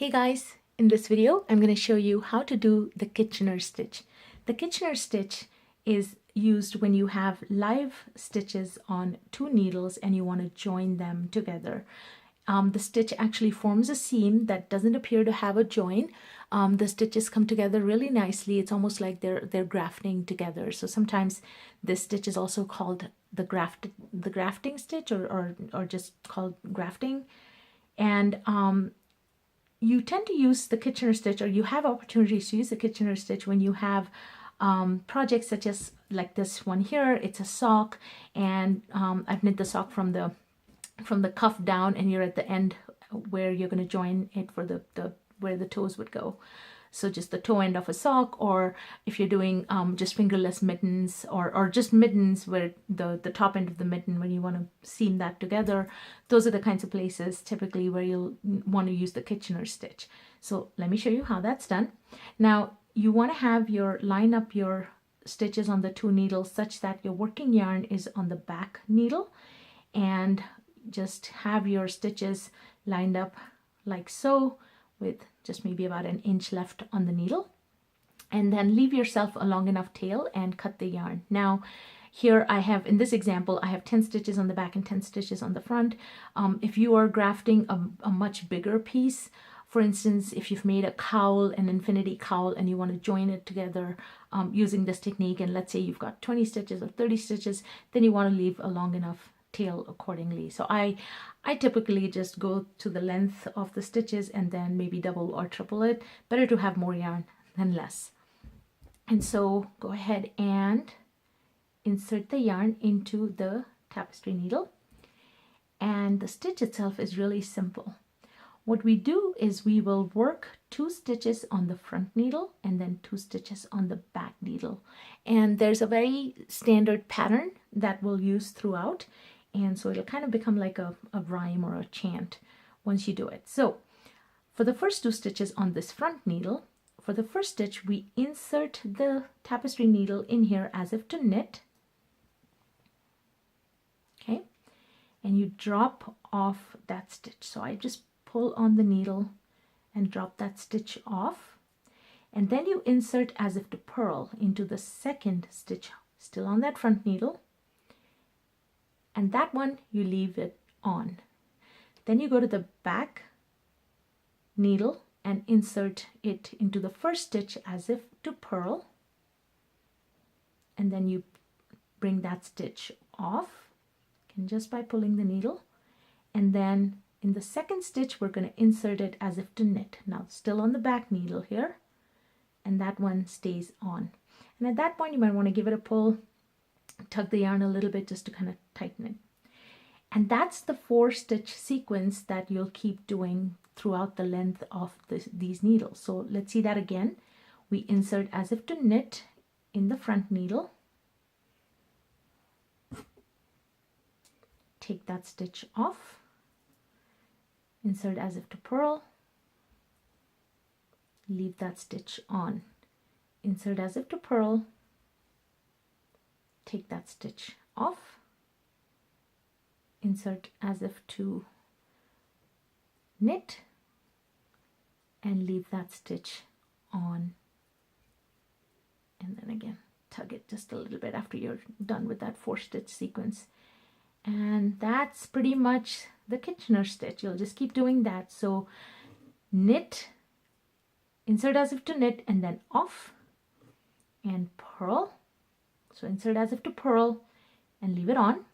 Hey guys, in this video I'm going to show you how to do the Kitchener stitch. The Kitchener stitch is used when you have live stitches on two needles and you want to join them together. The stitch actually forms a seam that doesn't appear to have a join. The stitches come together really nicely. It's almost like they're grafting together. So sometimes this stitch is also called the grafting stitch or just called grafting. And you tend to use the Kitchener stitch, or you have opportunities to use the Kitchener stitch when you have projects such as like this one here. It's a sock, and I've knit the sock from the cuff down, and you're at the end where you're going to join it for the where the toes would go. So just the toe end of a sock, or if you're doing just fingerless mittens, or just mittens where the top end of the mitten, when you want to seam that together, those are the kinds of places typically where you'll want to use the Kitchener stitch. So let me show you how that's done. Now you want to have line up your stitches on the two needles such that your working yarn is on the back needle, and just have your stitches lined up like so, with just maybe about an inch left on the needle, and then leave yourself a long enough tail and cut the yarn. Now here I have, in this example, I have 10 stitches on the back and 10 stitches on the front. If you are grafting a much bigger piece, for instance, if you've made a cowl, an infinity cowl, and you want to join it together using this technique, and let's say you've got 20 stitches or 30 stitches, then you want to leave a long enough tail accordingly. So I typically just go to the length of the stitches and then maybe double or triple it. Better to have more yarn than less. And so go ahead and insert the yarn into the tapestry needle, and the stitch itself is really simple. What we do is we will work 2 stitches on the front needle and then 2 stitches on the back needle, and there's a very standard pattern that we'll use throughout. And so it'll kind of become like a rhyme or a chant once you do it. So for the first 2 stitches on this front needle, for the first stitch, we insert the tapestry needle in here as if to knit. Okay, and you drop off that stitch. So I just pull on the needle and drop that stitch off. And then you insert as if to purl into the second stitch, still on that front needle. And that one you leave it on. Then you go to the back needle and insert it into the first stitch as if to purl, and then you bring that stitch off, and just by pulling the needle. And then in the second stitch we're going to insert it as if to knit. Now still on the back needle here, and that one stays on. And at that point you might want to give it a pull, tug the yarn a little bit just to kind of tighten it. And that's the 4-stitch sequence that you'll keep doing throughout the length of these needles. So let's see that again. We insert as if to knit in the front needle, take that stitch off, insert as if to purl, leave that stitch on, insert as if to purl, take that stitch off, insert as if to knit, and leave that stitch on, and then again tug it just a little bit after you're done with that 4-stitch sequence. And that's pretty much the Kitchener stitch. You'll just keep doing that. So knit, insert as if to knit, and then off and purl. So insert as if to purl and leave it on,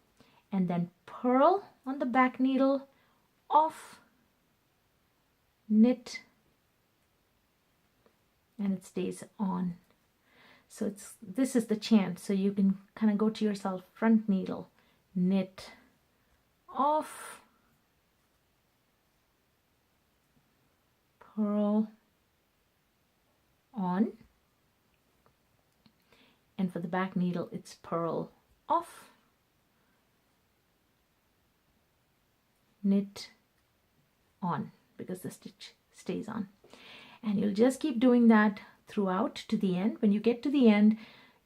and then purl on the back needle, off, knit, and it stays on. So this is the chant. So you can kind of go to yourself, front needle, knit, off, purl, on. And for the back needle, it's purl, off, knit, on, because the stitch stays on. And you'll just keep doing that throughout to the end. When you get to the end,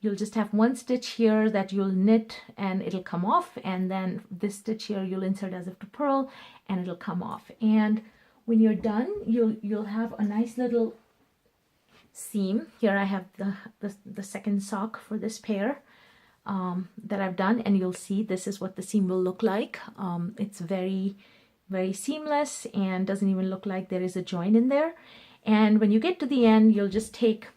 you'll just have 1 stitch here that you'll knit and it'll come off, and then this stitch here you'll insert as if to purl and it'll come off. And when you're done, you'll have a nice little seam. Here I have the second sock for this pair that I've done, and you'll see this is what the seam will look like. It's very seamless and doesn't even look like there is a join in there. And when you get to the end, you'll just take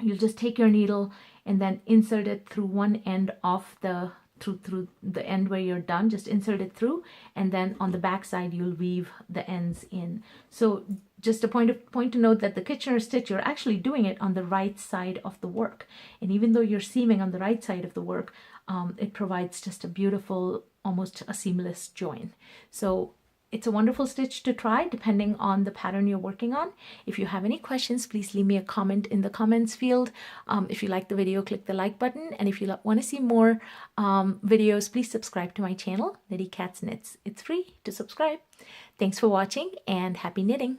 your needle and then insert it through one end of the through the end where you're done. Just insert it through, and then on the back side you'll weave the ends in. So just a point to note that the Kitchener stitch, you're actually doing it on the right side of the work, and even though you're seaming on the right side of the work, it provides just a beautiful, almost a seamless join. So it's a wonderful stitch to try depending on the pattern you're working on. If you have any questions, please leave me a comment in the comments field. If you like the video, click the like button. And if you want to see more videos, please subscribe to my channel, Knittycat's Knits. It's free to subscribe. Thanks for watching and happy knitting.